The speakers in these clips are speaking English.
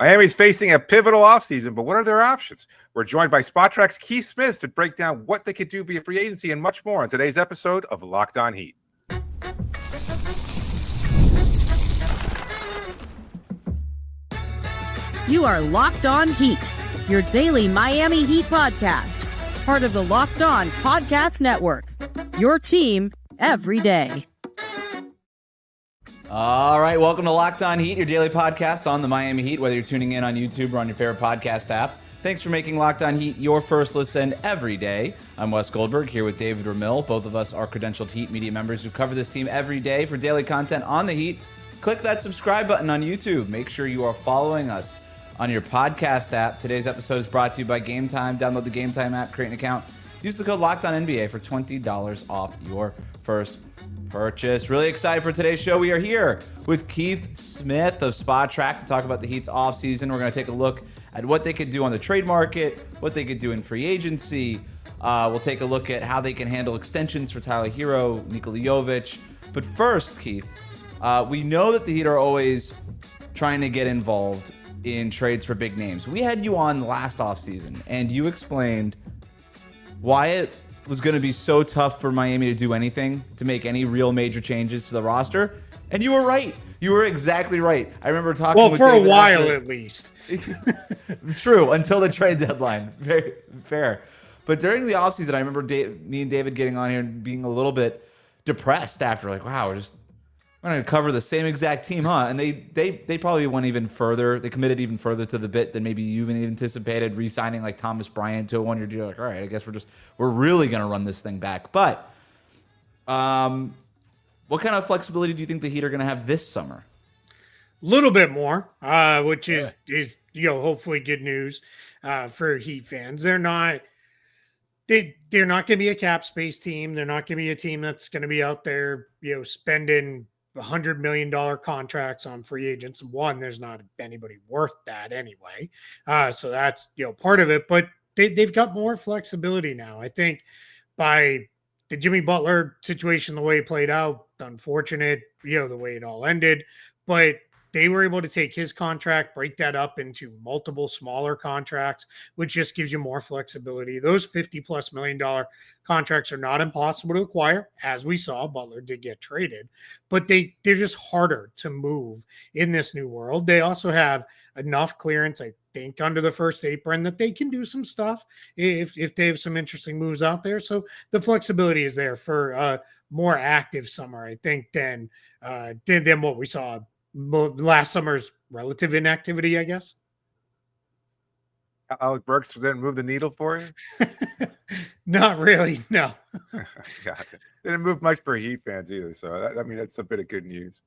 Miami's facing a pivotal offseason, but what are their options? We're joined by SpotTrack's Keith Smith to break down what they could do via free agency and much more on today's episode of Locked On Heat. You are Locked On Heat, your daily Miami Heat podcast, part of the Locked On Podcast Network, your team every day. All right, welcome to Locked On Heat, your daily podcast on the Miami Heat, whether you're tuning in on YouTube or on your favorite podcast app. Thanks for making Locked On Heat your first listen every day. I'm Wes Goldberg here with David Ramil. Both of us are credentialed Heat media members who cover this team every day for daily content on the Heat. Click that subscribe button on YouTube. Make sure you are following us on your podcast app. Today's episode is brought to you by Game Time. Download the Game Time app, create an account. Use the code LOCKEDONNBA for $20 off your first purchase. Really excited for today's show. We are here with Keith Smith of SpotTrack to talk about the Heat's offseason. We're going to take a look at what they could do on the trade market, what they could do in free agency. We'll take a look at how they can handle extensions for Tyler Herro, Nikola Jovic. But first, Keith, we know that the Heat are always trying to get involved in trades for big names. We had you on last offseason, and you explained why it was going to be so tough for Miami to do anything, to make any real major changes to the roster. And you were right. You were exactly right. I remember talking with for David a while after, at least. True, until the trade deadline. Very fair. But during the offseason, I remember me and David getting on here and being a little bit depressed after, like, wow, we're going to cover the same exact team, huh? And they probably went even further. They committed even further to the bit than maybe you even anticipated, re-signing like Thomas Bryant to a one-year deal. Like, all right, I guess we're really going to run this thing back. But what kind of flexibility do you think the Heat are going to have this summer? A little bit more, which is hopefully good news for Heat fans. They're not going to be a cap space team. They're not going to be a team that's going to be out there, spending $100 million contracts on free agents. One, there's not anybody worth that anyway. So that's, part of it, but they've got more flexibility now. I think by the Jimmy Butler situation, the way it played out, unfortunate, the way it all ended, but they were able to take his contract, break that up into multiple smaller contracts, which just gives you more flexibility. Those $50+ million contracts are not impossible to acquire. As we saw, Butler did get traded, but they're just harder to move in this new world. They also have enough clearance, I think, under the first apron that they can do some stuff if they have some interesting moves out there. So the flexibility is there for a more active summer, I think, than what we saw last summer's relative inactivity, I guess. Alec Burks didn't move the needle for you? Not really, no. God, didn't move much for Heat fans either. So, that's a bit of good news.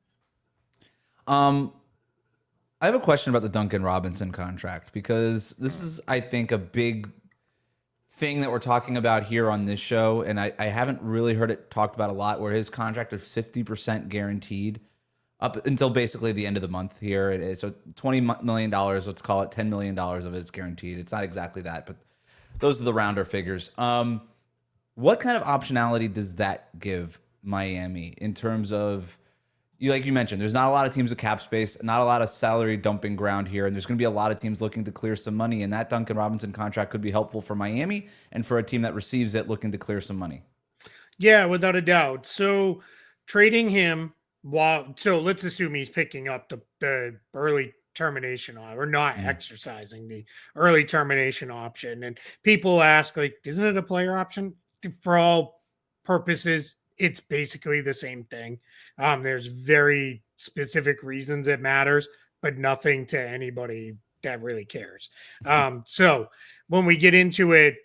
I have a question about the Duncan Robinson contract, because this is, I think, a big thing that we're talking about here on this show, and I haven't really heard it talked about a lot, where his contract is 50% guaranteed up until basically the end of the month here. It is so $20 million, let's call it $10 million of it is guaranteed. It's not exactly that, but those are the rounder figures. What kind of optionality does that give Miami in terms of, like you mentioned, there's not a lot of teams with cap space, not a lot of salary dumping ground here, and there's going to be a lot of teams looking to clear some money, and that Duncan Robinson contract could be helpful for Miami and for a team that receives it looking to clear some money. Yeah, without a doubt. So trading him, so let's assume he's picking up the early termination or not exercising the early termination option. And people ask, like, isn't it a player option? For all purposes, it's basically the same thing. There's very specific reasons it matters, but nothing to anybody that really cares. So when we get into it,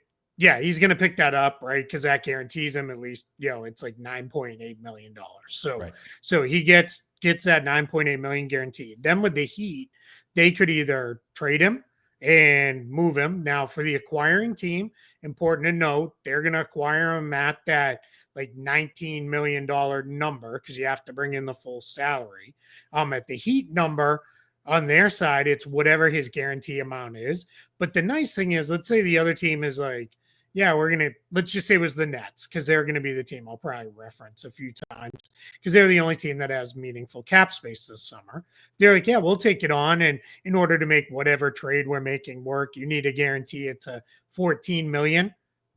yeah, he's going to pick that up, right? Because that guarantees him at least, it's like $9.8 million. So, right. So he gets that $9.8 million guaranteed. Then with the Heat, they could either trade him and move him. Now, for the acquiring team, important to note, they're going to acquire him at that like $19 million number, because you have to bring in the full salary. At the Heat number, on their side, it's whatever his guarantee amount is. But the nice thing is, let's say the other team is like, yeah, let's just say it was the Nets, because they're going to be the team I'll probably reference a few times, because they're the only team that has meaningful cap space this summer. They're like, yeah, we'll take it on. And in order to make whatever trade we're making work, you need to guarantee it to 14 million.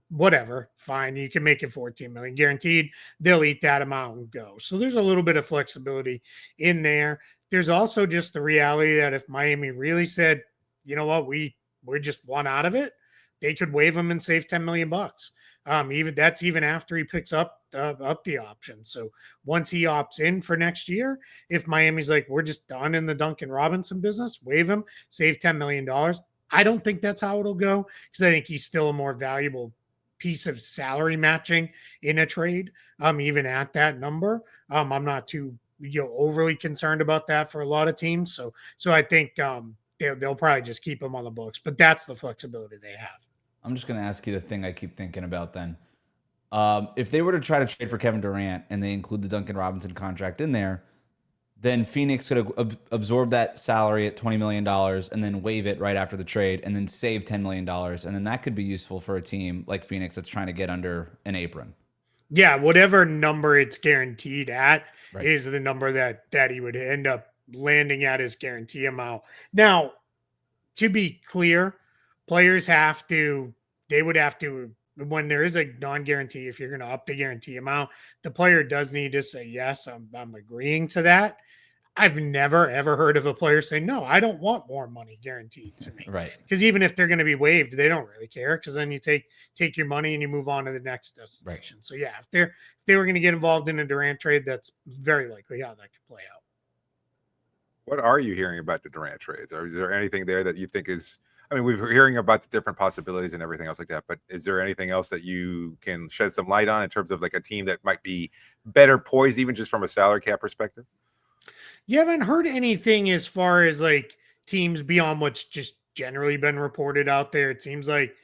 Whatever, fine. You can make it 14 million guaranteed. They'll eat that amount and go. So there's a little bit of flexibility in there. There's also just the reality that if Miami really said, you know what, we're just one out of it, they could waive him and save 10 million bucks. Even after he picks up the option. So once he opts in for next year, if Miami's like, we're just done in the Duncan Robinson business, waive him, save $10 million. I don't think that's how it'll go, because I think he's still a more valuable piece of salary matching in a trade, even at that number. I'm not too overly concerned about that for a lot of teams. So I think they'll probably just keep him on the books, but that's the flexibility they have. I'm just going to ask you the thing I keep thinking about then. If they were to try to trade for Kevin Durant and they include the Duncan Robinson contract in there, then Phoenix could absorb that salary at $20 million and then waive it right after the trade and then save $10 million. And then that could be useful for a team like Phoenix that's trying to get under an apron. Yeah, whatever number it's guaranteed at is the number that he would end up landing at his guarantee amount. Now, to be clear, players would have to, when there is a non-guarantee, if you're going to up the guarantee amount, the player does need to say, yes, I'm agreeing to that. I've never, ever heard of a player say, no, I don't want more money guaranteed to me. Right. Because even if they're going to be waived, they don't really care, because then you take your money and you move on to the next destination. Right. So, yeah, if they were going to get involved in a Durant trade, that's very likely how that could play out. What are you hearing about the Durant trades? Is there anything there that you think is, I mean, we're hearing about the different possibilities and everything else like that, but is there anything else that you can shed some light on in terms of like a team that might be better poised, even just from a salary cap perspective? You haven't heard anything as far as like teams beyond what's just generally been reported out there. It seems like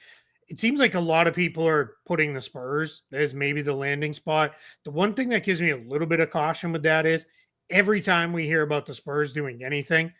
a lot of people are putting the Spurs as maybe the landing spot. The one thing that gives me a little bit of caution with that is every time we hear about the Spurs doing anything,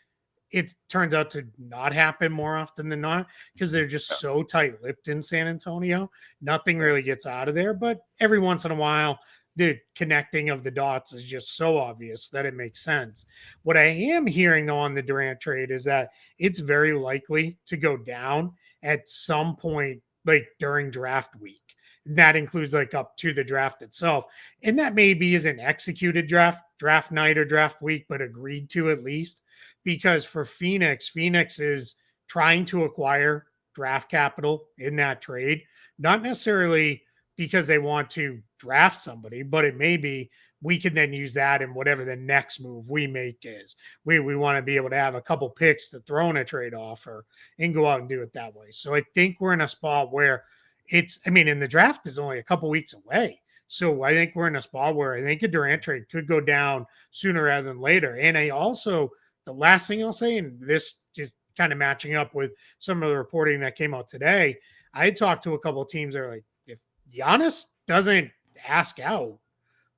it turns out to not happen more often than not, because they're just so tight-lipped in San Antonio. Nothing really gets out of there, but every once in a while, the connecting of the dots is just so obvious that it makes sense. What I am hearing, though, on the Durant trade is that it's very likely to go down at some point, like during draft week. That includes like up to the draft itself. And that maybe isn't executed draft night or draft week, but agreed to at least. Because for Phoenix is trying to acquire draft capital in that trade, not necessarily because they want to draft somebody, but it may be we can then use that in whatever the next move we make is. We want to be able to have a couple picks to throw in a trade offer and go out and do it that way. So I think we're in a spot where and the draft is only a couple weeks away. So I think we're in a spot where I think a Durant trade could go down sooner rather than later. And the last thing I'll say, and this is kind of matching up with some of the reporting that came out today, I talked to a couple of teams that are like, if Giannis doesn't ask out,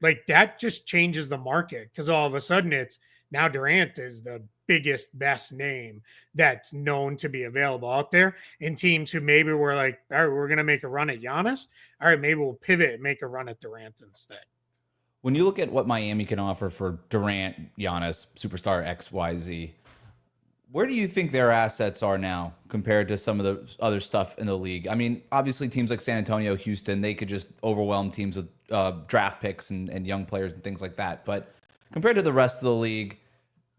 like that just changes the market, because all of a sudden it's now Durant is the biggest, best name that's known to be available out there. And teams who maybe were like, all right, we're going to make a run at Giannis. All right, maybe we'll pivot and make a run at Durant instead. When you look at what Miami can offer for Durant, Giannis, superstar XYZ, where do you think their assets are now compared to some of the other stuff in the league? I mean, obviously teams like San Antonio, Houston, they could just overwhelm teams with draft picks and young players and things like that. But compared to the rest of the league,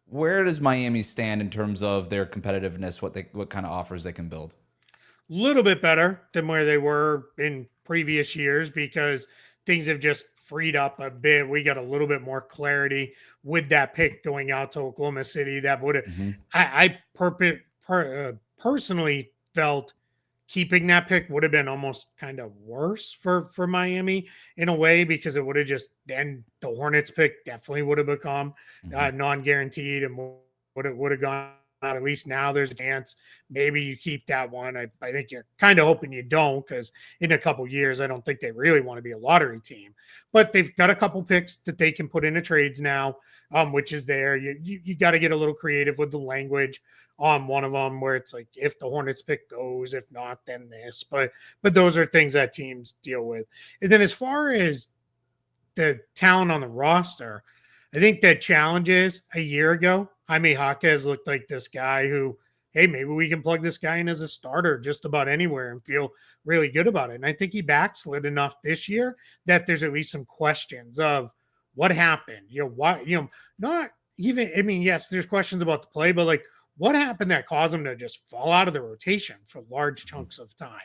where does Miami stand in terms of their competitiveness, what kind of offers they can build? A little bit better than where they were in previous years, because things have just freed up a bit. We got a little bit more clarity with that pick going out to Oklahoma City. That would have, I personally felt keeping that pick would have been almost kind of worse for Miami in a way, because it would have just, then the Hornets pick definitely would have become non-guaranteed and would have gone out. At least now there's a chance maybe you keep that one. I think you're kind of hoping you don't, because in a couple years, I don't think they really want to be a lottery team. But they've got a couple picks that they can put into trades now, which is there. You got to get a little creative with the language on one of them, where it's like, if the Hornets pick goes, if not, then this. But those are things that teams deal with. And then as far as the talent on the roster, I think the challenge is a year ago, Jaime Jaquez looked like this guy who, hey, maybe we can plug this guy in as a starter just about anywhere and feel really good about it. And I think he backslid enough this year that there's at least some questions of what happened. Why, not even, I mean, yes, there's questions about the play, but like, what happened that caused him to just fall out of the rotation for large chunks of time?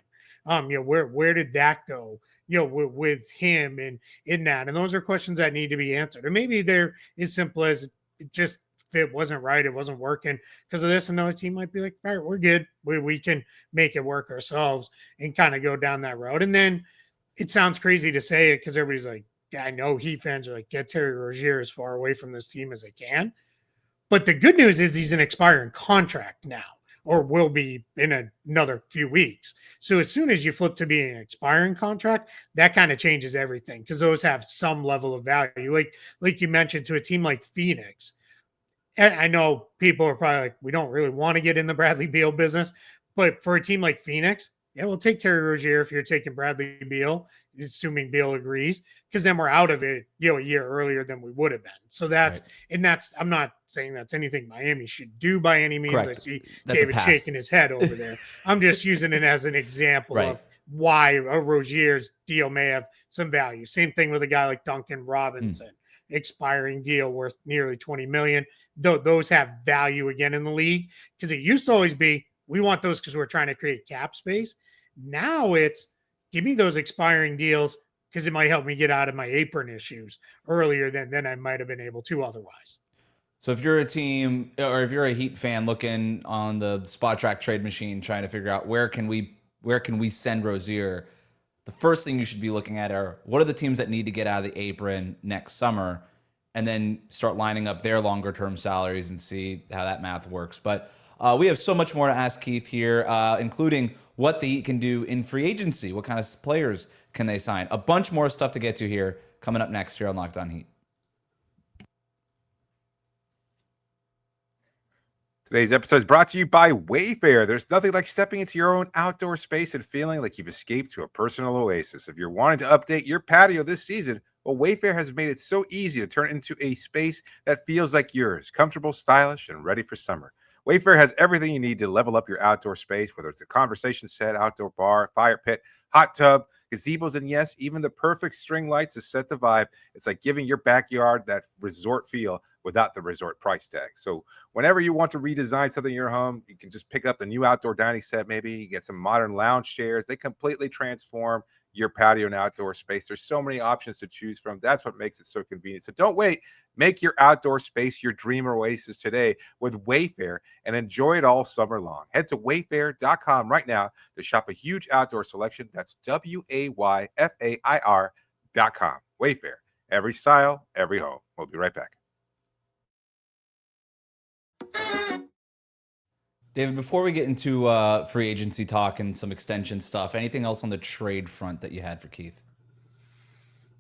Where did that go? With him and in that, and those are questions that need to be answered. Or maybe they're as simple as it just fit wasn't right, it wasn't working because of this. Another team might be like, all right, we're good, we can make it work ourselves and kind of go down that road. And then it sounds crazy to say it because everybody's like, yeah, I know Heat fans are like, get Terry Rozier as far away from this team as they can. But the good news is he's an expiring contract now, or will be in another few weeks. So as soon as you flip to being an expiring contract, that kind of changes everything because those have some level of value. Like you mentioned, to a team like Phoenix. And I know people are probably like, we don't really want to get in the Bradley Beal business, but for a team like Phoenix, yeah, we'll take Terry Rozier if you're taking Bradley Beal, assuming Beal agrees, because then we're out of it, a year earlier than we would have been. So that's, right. And that's, I'm not saying that's anything Miami should do by any means. Correct. I see that's David shaking his head over there. I'm just using it as an example right. of why a Rozier's deal may have some value. Same thing with a guy like Duncan Robinson, expiring deal worth nearly $20 million. Those have value again in the league, because it used to always be, we want those because we're trying to create cap space. Now it's, give me those expiring deals because it might help me get out of my apron issues earlier than I might have been able to otherwise. So if you're a team, or if you're a Heat fan looking on the spot track trade machine, trying to figure out where can we send Rozier, the first thing you should be looking at are, what are the teams that need to get out of the apron next summer, and then start lining up their longer term salaries and see how that math works. But we have so much more to ask Keith here, including what the Heat can do in free agency. What kind of players can they sign? A bunch more stuff to get to here coming up next here on Locked On Heat. Today's episode is brought to you by Wayfair. There's nothing like stepping into your own outdoor space and feeling like you've escaped to a personal oasis. If you're wanting to update your patio this season, well, Wayfair has made it so easy to turn into a space that feels like yours, comfortable, stylish, and ready for summer. Wayfair has everything you need to level up your outdoor space, whether it's a conversation set, outdoor bar, fire pit, hot tub, gazebos, and yes, even the perfect string lights to set the vibe. It's like giving your backyard that resort feel without the resort price tag. So whenever you want to redesign something in your home, you can just pick up the new outdoor dining set, maybe get some modern lounge chairs. They completely transform your patio and outdoor space. There's so many options to choose from. That's what makes it so convenient. So don't wait. Make your outdoor space your dream oasis today with Wayfair and enjoy it all summer long. Head to wayfair.com right now to shop a huge outdoor selection. That's WAYFAIR.com. Wayfair, every style, every home. We'll be right back. David, before we get into free agency talk and some extension stuff, anything else on the trade front that you had for Keith?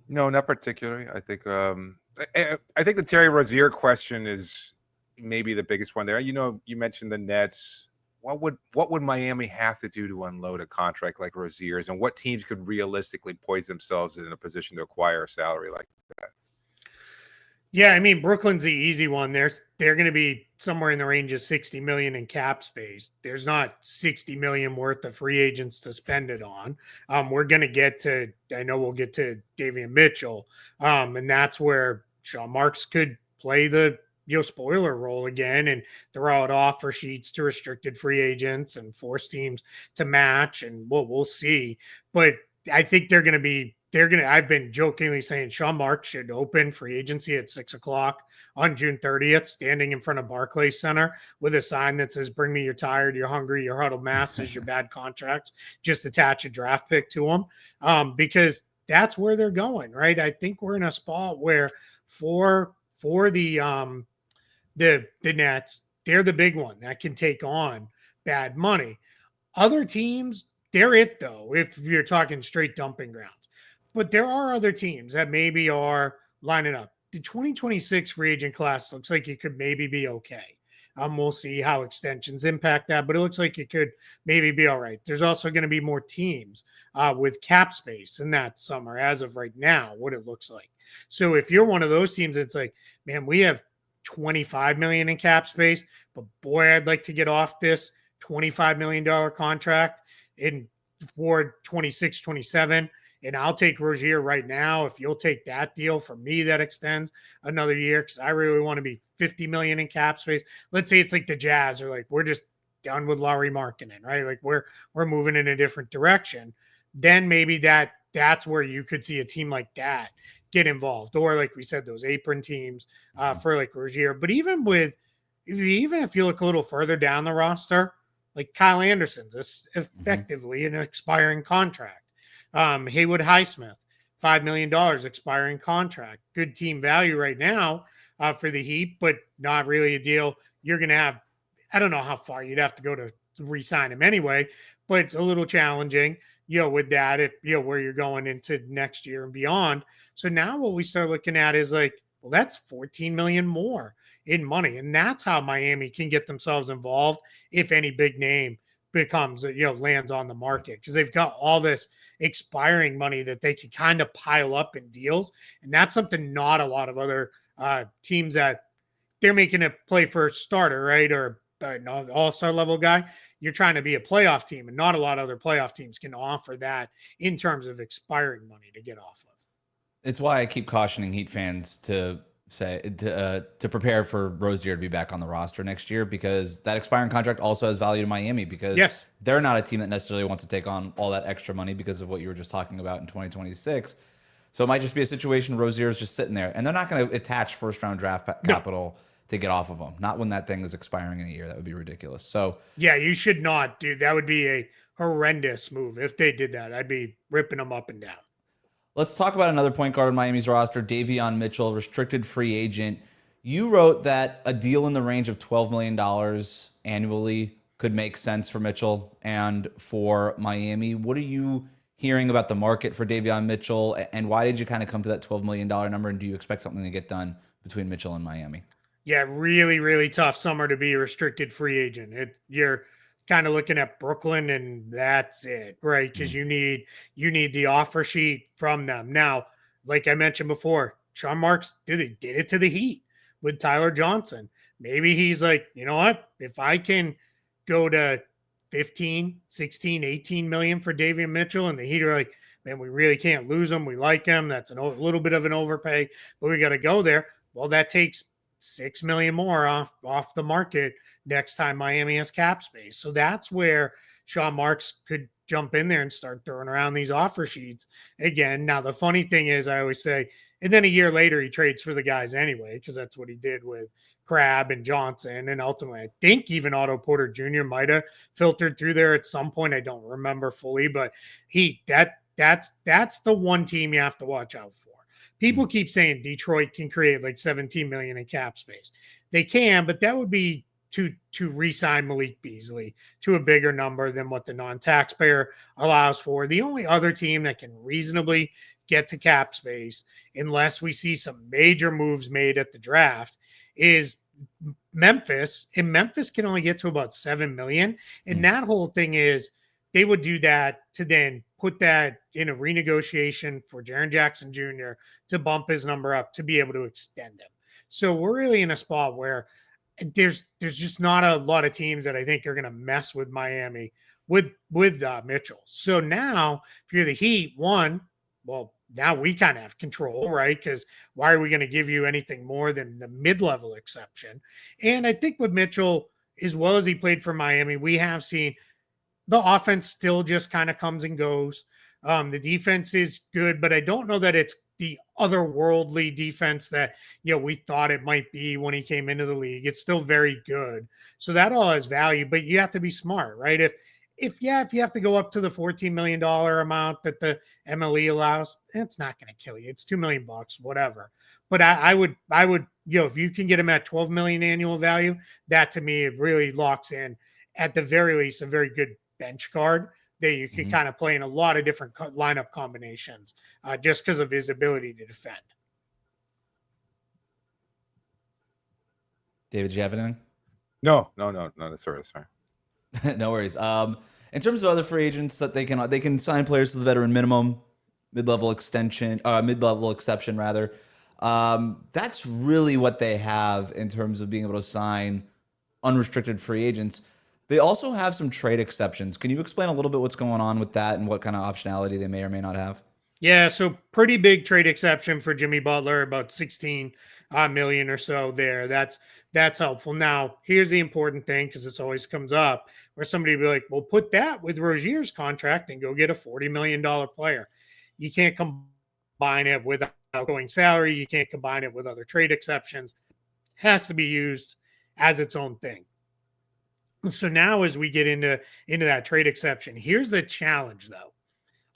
No, not particularly. I think the Terry Rozier question is maybe the biggest one there. You mentioned the Nets. What would Miami have to do to unload a contract like Rozier's, and what teams could realistically poise themselves in a position to acquire a salary like that? Yeah, I mean, Brooklyn's the easy one. They're going to be somewhere in the range of $60 million in cap space. There's not $60 million worth of free agents to spend it on. We're going to get to, I know we'll get to Davion Mitchell, and that's where Sean Marks could play the spoiler role again and throw out offer sheets to restricted free agents and force teams to match, and we'll see. But I think I've been jokingly saying Sean Marks should open free agency at 6:00 on June 30th, standing in front of Barclays Center with a sign that says, bring me your tired, your hungry, your huddled masses, your bad contracts. Just attach a draft pick to them, because that's where they're going, right? I think we're in a spot where for the Nets, they're the big one that can take on bad money. Other teams, they're it though, if you're talking straight dumping grounds. But there are other teams that maybe are lining up. The 2026 free agent class looks like it could maybe be okay. We'll see how extensions impact that, but it looks like it could maybe be all right. There's also going to be more teams with cap space in that summer as of right now, what it looks like. So if you're one of those teams, it's like, man, we have 25 million in cap space, but boy, I'd like to get off this $25 million contract for 26, 27. And I'll take Rozier right now. If you'll take that deal for me, that extends another year because I really want to be 50 million in cap space. Let's say it's like the Jazz are like, we're just done with Lauri Markkanen, right? Like we're moving in a different direction. Then maybe that's where you could see a team like that get involved. Or like we said, those apron teams for like Rozier. But even if you look a little further down the roster, like Kyle Anderson's effectively an expiring contract. Haywood Highsmith, $5 million expiring contract. Good team value right now for the Heat, but not really a deal. You're going to have, I don't know how far you'd have to go to re-sign him anyway, but a little challenging, with that, if, where you're going into next year and beyond. So now what we start looking at is like, well, that's 14 million more in money. And that's how Miami can get themselves involved if any big name becomes, lands on the market, because they've got all this expiring money that they can kind of pile up in deals. And that's something not a lot of other teams that they're making a play for a starter, right? Or an all-star level guy. You're trying to be a playoff team, and not a lot of other playoff teams can offer that in terms of expiring money to get off of. It's why I keep cautioning Heat fans to prepare for Rozier to be back on the roster next year, because that expiring contract also has value to Miami, because they're not a team that necessarily wants to take on all that extra money because of what you were just talking about in 2026. So it might just be a situation Rozier is just sitting there, and they're not going to attach first-round draft capital to get off of him. Not when that thing is expiring in a year. That would be ridiculous. So yeah, you should not do that. Would be a horrendous move if they did that. I'd be ripping them up and down. Let's talk about another point guard on Miami's roster, Davion Mitchell, restricted free agent. You wrote that a deal in the range of $12 million annually could make sense for Mitchell and for Miami. What are you hearing about the market for Davion Mitchell, and why did you kind of come to that $12 million number, and do you expect something to get done between Mitchell and Miami? Yeah, really, really tough summer to be a restricted free agent. You're kind of looking at Brooklyn, and that's it, right? Because you need the offer sheet from them. Now, like I mentioned before, Sean Marks did it to the Heat with Tyler Johnson. Maybe he's like, you know what? If I can go to 15, 16, 18 million for Davion Mitchell, and the Heat are like, man, we really can't lose him. We like him. That's a little bit of an overpay, but we got to go there. Well, that takes $6 million more off the market next time Miami has cap space. So that's where Sean Marks could jump in there and start throwing around these offer sheets again. Now, the funny thing is, I always say, and then a year later, he trades for the guys anyway, because that's what he did with Crabbe and Johnson. And ultimately, I think even Otto Porter Jr. might have filtered through there at some point. I don't remember fully, but that's the one team you have to watch out for. People keep saying Detroit can create like 17 million in cap space. They can, but that would be to re-sign Malik Beasley to a bigger number than what the non-taxpayer allows for. The only other team that can reasonably get to cap space, unless we see some major moves made at the draft, is Memphis. And Memphis can only get to about 7 million. And that whole thing is they would do that to then put that in a renegotiation for Jaren Jackson Jr. to bump his number up to be able to extend him. So we're really in a spot where there's just not a lot of teams that I think are going to mess with Miami with Mitchell. So now if you're the Heat, now we kind of have control, right? Because why are we going to give you anything more than the mid-level exception? And I think with Mitchell, as well as he played for Miami, we have seen the offense still just kind of comes and goes. The defense is good, but I don't know that it's the otherworldly defense that we thought it might be when he came into the league. It's still very good. So that all has value, but you have to be smart, right? If you have to go up to the $14 million amount that the MLE allows, it's not going to kill you. It's $2 million, whatever. But I would if you can get him at 12 million annual value, that to me, it really locks in at the very least a very good bench guard that you can kind of play in a lot of different lineup combinations just because of his ability to defend. David, do you have anything? No, sorry. No worries. In terms of other free agents that they can sign players to the veteran minimum, mid-level exception rather. That's really what they have in terms of being able to sign unrestricted free agents. They also have some trade exceptions. Can you explain a little bit what's going on with that and what kind of optionality they may or may not have? Yeah, so pretty big trade exception for Jimmy Butler, about 16 million or so there. That's helpful. Now, here's the important thing, because this always comes up, where somebody will be like, well, put that with Rozier's contract and go get a $40 million player. You can't combine it with outgoing salary. You can't combine it with other trade exceptions. It has to be used as its own thing. So now as we get into that trade exception, here's the challenge, though.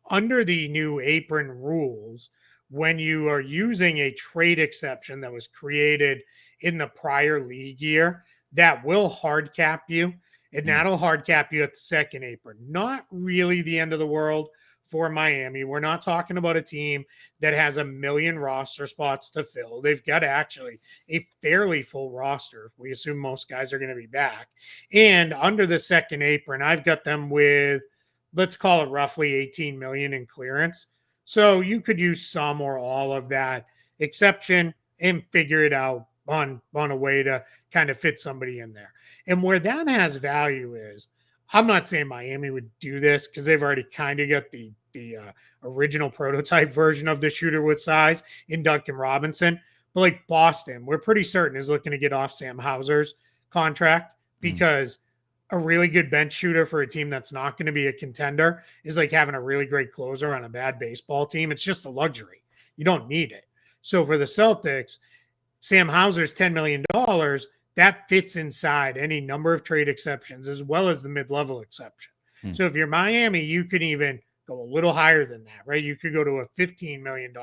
Under the new apron rules, when you are using a trade exception that was created in the prior league year, that will hard cap you, and that'll hard cap you at the second apron. Not really the end of the world for Miami. We're not talking about a team that has a million roster spots to fill. They've got actually a fairly full roster. We assume most guys are going to be back. And under the second apron, I've got them with, let's call it roughly 18 million in clearance. So you could use some or all of that exception and figure it out on a way to kind of fit somebody in there. And where that has value is, I'm not saying Miami would do this because they've already kind of got the original prototype version of the shooter with size in Duncan Robinson. But like Boston, we're pretty certain is looking to get off Sam Hauser's contract because a really good bench shooter for a team that's not going to be a contender is like having a really great closer on a bad baseball team. It's just a luxury. You don't need it. So for the Celtics, Sam Hauser's $10 million, that fits inside any number of trade exceptions as well as the mid-level exception. So if you're Miami, you could even go a little higher than that, right? You could go to a $15 million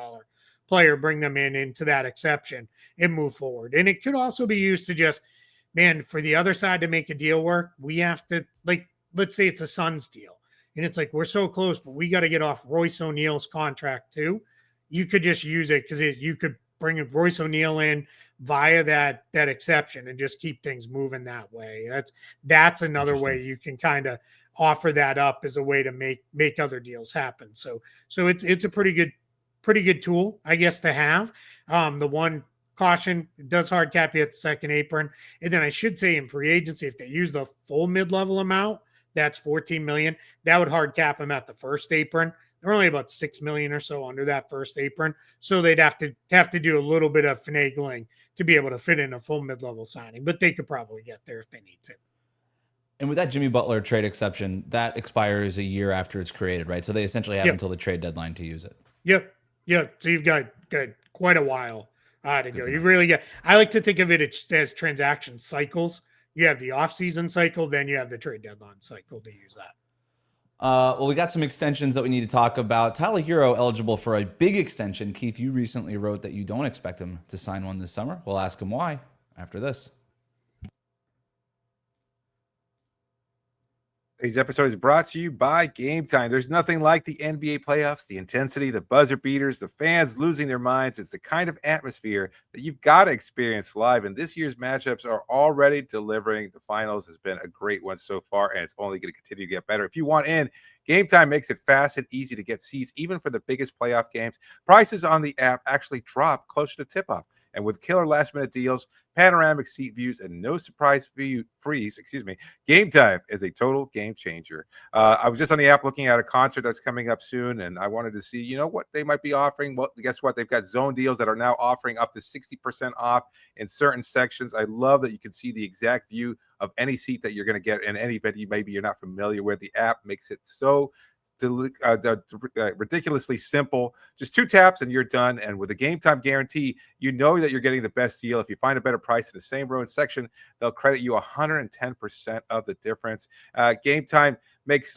player, bring them into that exception and move forward. And it could also be used to just, man, for the other side to make a deal work, we have to, like, let's say it's a Suns deal. And it's like, we're so close, but we got to get off Royce O'Neal's contract too. You could just use it because you could bring Royce O'Neal in via that exception and just keep things moving that way. That's another way you can kind of offer that up as a way to make other deals happen. So it's a pretty good tool, I guess, to have. The one caution, it does hard cap you at the second apron. And then I should say in free agency, if they use the full mid-level amount, that's 14 million. That would hard cap them at the first apron. They're only about 6 million or so under that first apron. So they'd have to do a little bit of finagling to be able to fit in a full mid-level signing, but they could probably get there if they need to. And with that Jimmy Butler trade exception, that expires a year after it's created, right? So they essentially have until the trade deadline to use it. Yep. So you've got quite a while to go. You've really got, I like to think of it as transaction cycles. You have the offseason cycle, then you have the trade deadline cycle to use that. Well, we got some extensions that we need to talk about. Tyler Herro eligible for a big extension. Keith, you recently wrote that you don't expect him to sign one this summer. We'll ask him why after this. Today's episode is brought to you by Game Time. There's nothing like the NBA playoffs, the intensity, the buzzer beaters, the fans losing their minds. It's the kind of atmosphere that you've got to experience live. And this year's matchups are already delivering. The finals has been a great one so far, and it's only going to continue to get better. If you want in, Game Time makes it fast and easy to get seats, even for the biggest playoff games. Prices on the app actually drop closer to tip-off. And with killer last-minute deals, panoramic seat views, and no surprise freeze, Game Time is a total game changer. I was just on the app looking at a concert that's coming up soon, and I wanted to see, what they might be offering. Well, guess what? They've got zone deals that are now offering up to 60% off in certain sections. I love that you can see the exact view of any seat that you're going to get in any venue maybe you're not familiar with. The app makes it so ridiculously simple. Just 2 taps and you're done. And with a game time guarantee, you know that you're getting the best deal. If you find a better price in the same row and section, they'll credit you 110% of the difference. Game time makes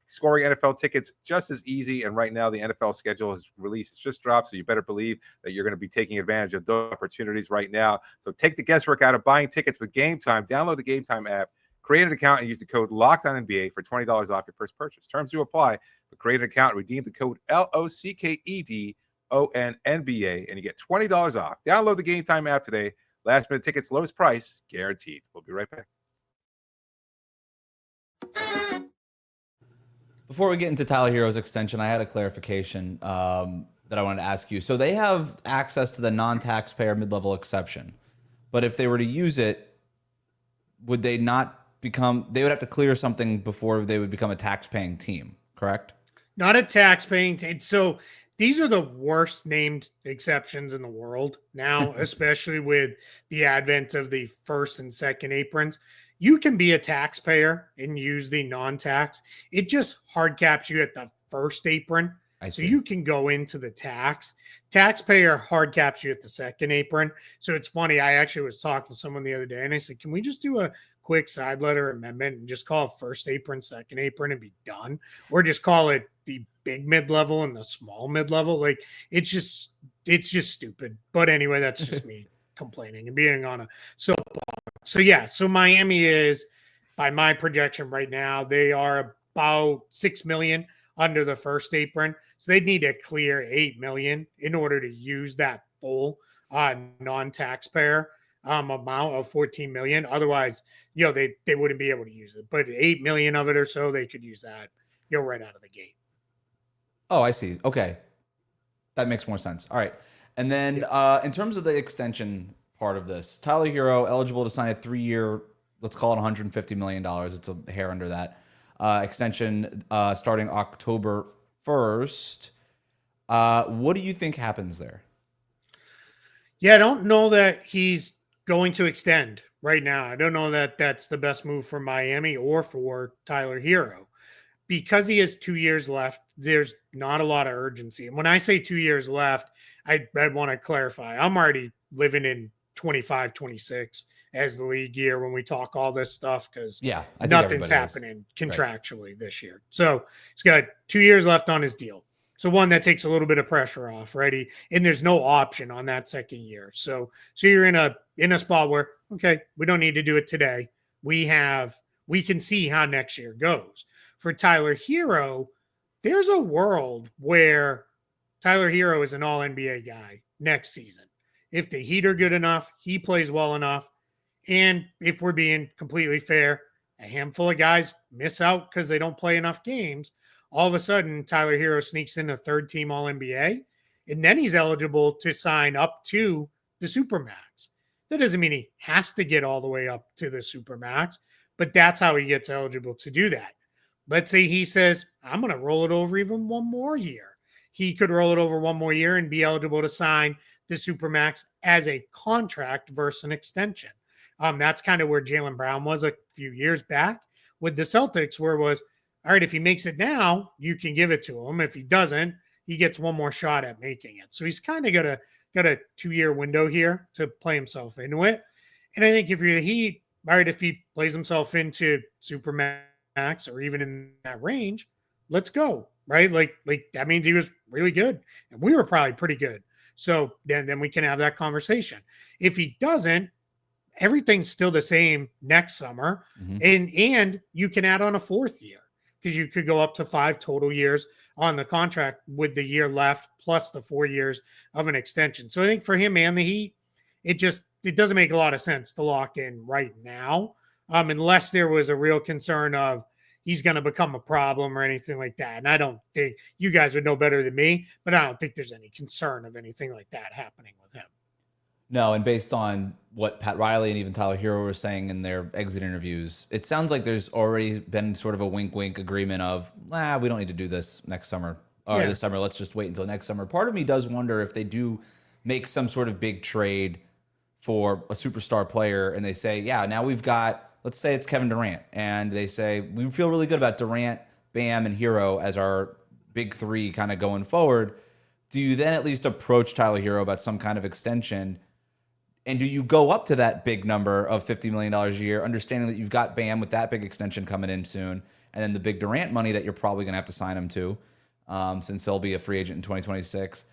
scoring NFL tickets just as easy. And right now, the NFL schedule is released, just dropped. So you better believe that you're going to be taking advantage of those opportunities right now. So take the guesswork out of buying tickets with Game Time. Download the Game Time app, create an account, and use the code LOCKEDONNBA for $20 off your first purchase. Terms do apply. But create an account and redeem the code LOCKEDONNBA, and you get $20 off. Download the Game Time app today. Last minute tickets, lowest price guaranteed. We'll be right back. Before we get into Tyler Herro's extension, I had a clarification that I wanted to ask you. So they have access to the non-taxpayer mid-level exception, but if they were to use it, would they not become? They would have to clear something before they would become a tax-paying team, correct? Not a tax-paying team. So these are the worst named exceptions in the world now, especially with the advent of the first and second aprons. You can be a taxpayer and use the non-tax. It just hard caps you at the first apron. So you can go into the taxpayer hard caps you at the second apron. So it's funny. I actually was talking to someone the other day and I said, can we just do a quick side letter amendment and just call it first apron, second apron and be done? Or just call it the big mid-level and the small mid-level. Like it's just stupid. But anyway, that's just me complaining and being on a soapbox. So yeah, so Miami is, by my projection right now, they are about 6 million under the first apron. So they'd need to clear 8 million in order to use that full non-taxpayer amount of 14 million. Otherwise, they wouldn't be able to use it. But 8 million of it or so, they could use that, right out of the gate. Oh, I see. Okay. That makes more sense. All right. And then in terms of the extension part of this, Tyler Herro eligible to sign a 3-year, let's call it $150 million. It's a hair under that extension starting October 1st. What do you think happens there? Yeah, I don't know that he's going to extend right now. I don't know that that's the best move for Miami or for Tyler Herro. Because he has 2 years left, there's not a lot of urgency. And when I say 2 years left, I want to clarify. I'm already living in 25, 26 as the league year when we talk all this stuff because nothing's happening contractually this year. So he's got 2 years left on his deal. So one that takes a little bit of pressure off, right? And there's no option on that second year. So you're in a spot where, okay, we don't need to do it today. We can see how next year goes. For Tyler Herro, there's a world where Tyler Herro is an all-NBA guy next season. If the Heat are good enough, he plays well enough, and if we're being completely fair, a handful of guys miss out because they don't play enough games, all of a sudden Tyler Herro sneaks in a third-team all-NBA, and then he's eligible to sign up to the Supermax. That doesn't mean he has to get all the way up to the Supermax, but that's how he gets eligible to do that. Let's say he says, I'm going to roll it over even one more year. He could roll it over one more year and be eligible to sign the Supermax as a contract versus an extension. That's kind of where Jaylen Brown was a few years back with the Celtics, where it was, all right, if he makes it now, you can give it to him. If he doesn't, he gets one more shot at making it. So he's kind of got a 2-year window here to play himself into it. And I think if you're the Heat, all right, if he plays himself into Supermax or even in that range, let's go, right? Like that means he was really good. And we were probably pretty good. So then we can have that conversation. If he doesn't, everything's still the same next summer. Mm-hmm. And you can add on a 4th year because you could go up to 5 total years on the contract with the year left plus the 4 years of an extension. So I think for him and the Heat, it doesn't make a lot of sense to lock in right now unless there was a real concern of he's going to become a problem or anything like that. And I don't think you guys would know better than me, but I don't think there's any concern of anything like that happening with him. No, and based on what Pat Riley and even Tyler Herro were saying in their exit interviews, it sounds like there's already been sort of a wink-wink agreement of, we don't need to do this next summer or this summer. Let's just wait until next summer. Part of me does wonder if they do make some sort of big trade for a superstar player and they say, now we've got, let's say it's Kevin Durant, and they say, we feel really good about Durant Bam and Herro as our big three kind of going forward, do you then at least approach Tyler Herro about some kind of extension? And do you go up to that big number of $50 million a year, understanding that you've got Bam with that big extension coming in soon, and then the big Durant money that you're probably going to have to sign him to, since he'll be a free agent in 2026.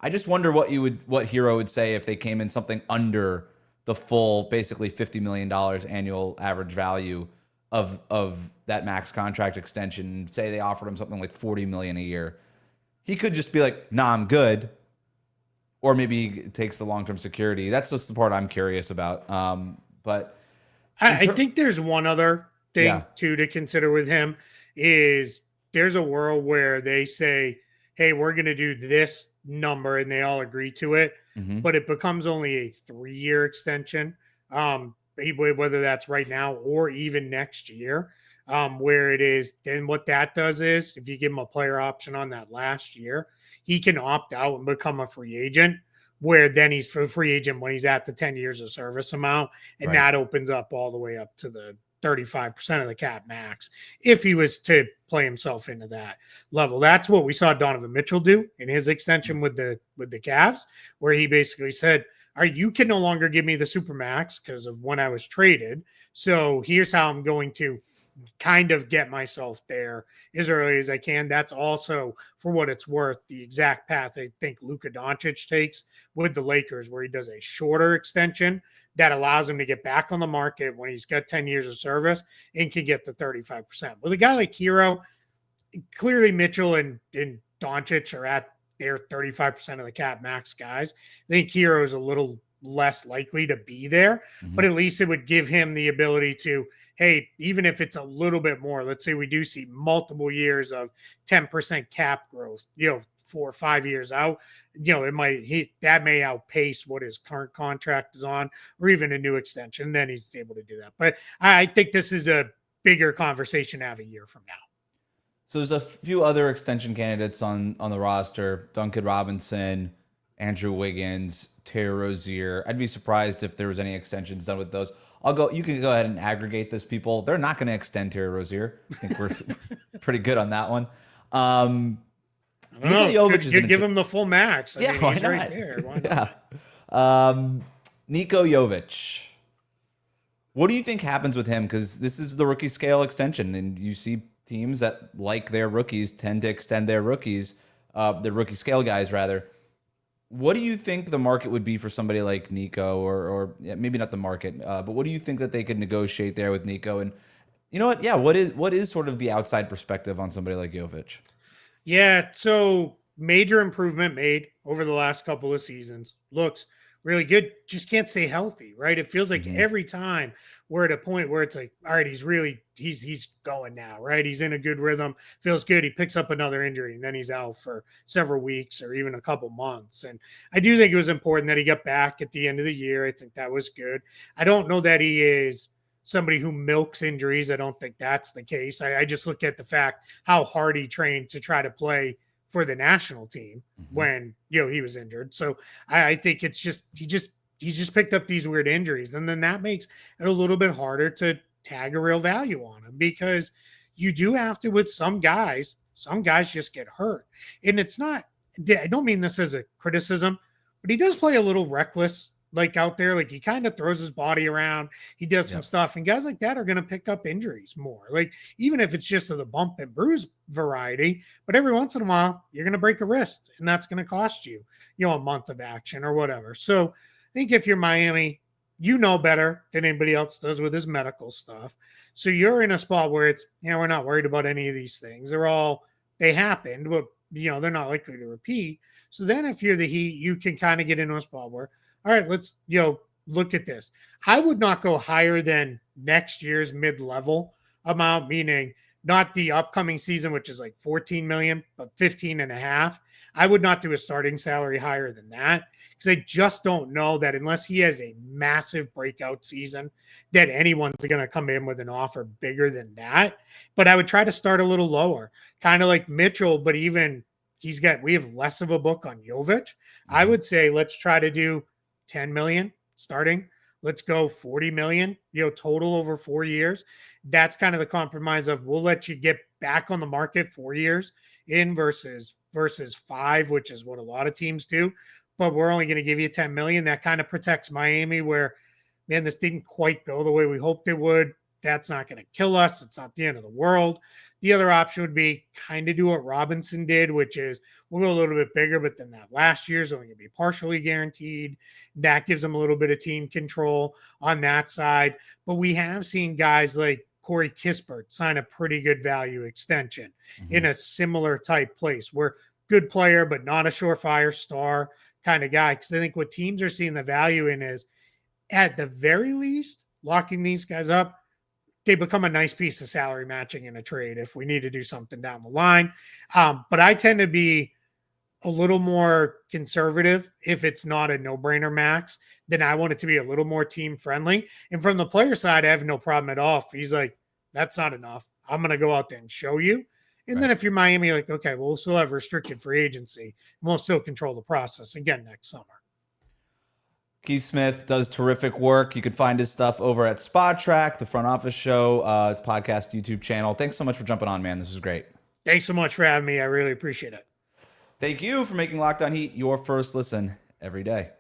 I just wonder what Herro would say if they came in something under the full, basically $50 million annual average value of that max contract extension. Say they offered him something like $40 million a year. He could just be like, "Nah, I'm good." Or maybe he takes the long-term security. That's just the part I'm curious about. But I think there's one other thing too to consider with him is there's a world where they say, "Hey, we're going to do this number," and they all agree to it, but it becomes only a 3-year extension. Whether that's right now or even next year, where it is. Then what that does is, if you give him a player option on that last year, he can opt out and become a free agent, where then he's a free agent when he's at the 10 years of service amount. And that opens up all the way up to the 35% of the cap max if he was to play himself into that level. That's what we saw Donovan Mitchell do in his extension with the Cavs, where he basically said, "All right, you can no longer give me the super max because of when I was traded. So here's how I'm going to kind of get myself there as early as I can." That's also, for what it's worth, the exact path I think Luka Doncic takes with the Lakers, where he does a shorter extension that allows him to get back on the market when he's got 10 years of service and can get the 35%. With a guy like Herro, clearly Mitchell and Doncic are at their 35% of the cap max guys. I think Herro is a little less likely to be there, but at least it would give him the ability to, hey, even if it's a little bit more, let's say we do see multiple years of 10% cap growth, 4 or 5 years out, that may outpace what his current contract is on, or even a new extension. Then he's able to do that. But I think this is a bigger conversation to have a year from now. So there's a few other extension candidates on the roster: Duncan Robinson, Andrew Wiggins, Terry Rozier. I'd be surprised if there was any extensions done with those. You can go ahead and aggregate this, people. They're not going to extend Terry Rozier. I think we're pretty good on that one. Nikola Jovic is give him the full max. I mean, he's right there. Why not? Nikola Jovic. What do you think happens with him? Because this is the rookie scale extension, and you see teams that like their rookies tend to extend their rookies, their rookie scale guys rather. What do you think the market would be for somebody like Nico, or maybe not the market, but what do you think that they could negotiate there with Nico? And you know what? Yeah, what is sort of the outside perspective on somebody like Jovic? Yeah, so major improvement made over the last couple of seasons. Looks really good. Just can't stay healthy, right? It feels like every time we're at a point where it's like, all right, he's going now, right? He's in a good rhythm, feels good. He picks up another injury, and then he's out for several weeks or even a couple months. And I do think it was important that he got back at the end of the year. I think that was good. I don't know that he is somebody who milks injuries. I don't think that's the case. I just look at the fact how hard he trained to try to play for the national team when he was injured. So I think it's just he just picked up these weird injuries, and then that makes it a little bit harder to tag a real value on him, because you do have to with some guys just get hurt. And it's not, I don't mean this as a criticism, but he does play a little reckless, like out there, like he kind of throws his body around. He does some stuff, and guys like that are going to pick up injuries more. Like, even if it's just of the bump and bruise variety, but every once in a while you're going to break a wrist, and that's going to cost you, a month of action or whatever. So I think if you're Miami, better than anybody else does with his medical stuff. So you're in a spot where it's, we're not worried about any of these things. They happened, but they're not likely to repeat. So then if you're the Heat, you can kind of get into a spot where, all right, let's, look at this. I would not go higher than next year's mid-level amount, meaning not the upcoming season, which is like 14 million, but 15.5. I would not do a starting salary higher than that, because I just don't know that unless he has a massive breakout season, that anyone's going to come in with an offer bigger than that. But I would try to start a little lower, kind of like Mitchell, but even we have less of a book on Jovic. I would say let's try to do 10 million starting let's go 40 million, total over 4 years. That's kind of the compromise of we'll let you get back on the market 4 years in versus 5, which is what a lot of teams do. But we're only going to give you 10 million. That kind of protects Miami where, man, this didn't quite go the way we hoped it would. That's not going to kill us. It's not the end of the world. The other option would be kind of do what Robinson did, which is we'll go a little bit bigger, but then that last year's only going to be partially guaranteed. That gives them a little bit of team control on that side. But we have seen guys like Corey Kispert sign a pretty good value extension in a similar type place where good player, but not a surefire star kind of guy. Because I think what teams are seeing the value in is at the very least, locking these guys up, they become a nice piece of salary matching in a trade if we need to do something down the line. But I tend to be a little more conservative if it's not a no-brainer max. Then I want it to be a little more team friendly. And from the player side, I have no problem at all. If he's like, that's not enough, I'm going to go out there and show you. And then if you're Miami, like, okay, well, we'll still have restricted free agency and we'll still control the process again next summer. Keith Smith does terrific work. You can find his stuff over at Spot Track, the front office show, it's podcast, YouTube channel. Thanks so much for jumping on, man. This was great. Thanks so much for having me. I really appreciate it. Thank you for making Locked On Heat your first listen every day.